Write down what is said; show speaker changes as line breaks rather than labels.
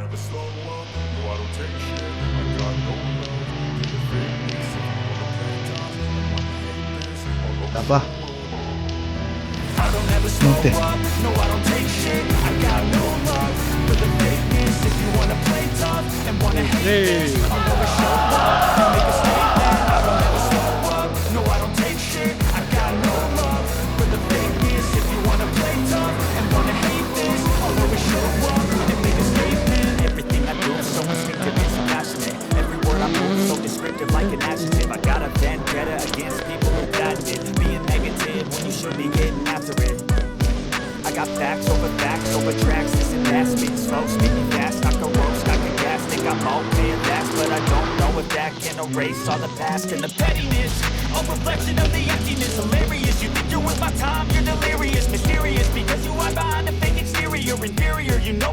never slow up, no I don't take shit. I got no love for the fakeness. If you wanna play tough and wanna hate this, all over
Apa?
the world. I don't ever slow up, no I don't take shit. I got no love for the fakeness. If you wanna play tough and wanna hate this, I'll never show up and make a statement. I don't ever slow up, no I don't take shit. I got no love for the fakeness. If you wanna play tough and wanna hate this, I'll always show up and make a statement. Everything I do is so instinctive and so passionate. Every word I move is so descriptive like an adjective. I got a vendetta against people who patent it, being negative when you should be getting after it. I got facts over tracks, this and that, speaking slow, speaking fast, I can roast, I can gas, think I'm okay at last, but I don't know if that can erase all the past and the pettiness, a reflection of the emptiness, hilarious, you think you're worth my time, you're delirious, mysterious, because you hide behind a fake exterior, inferior, you know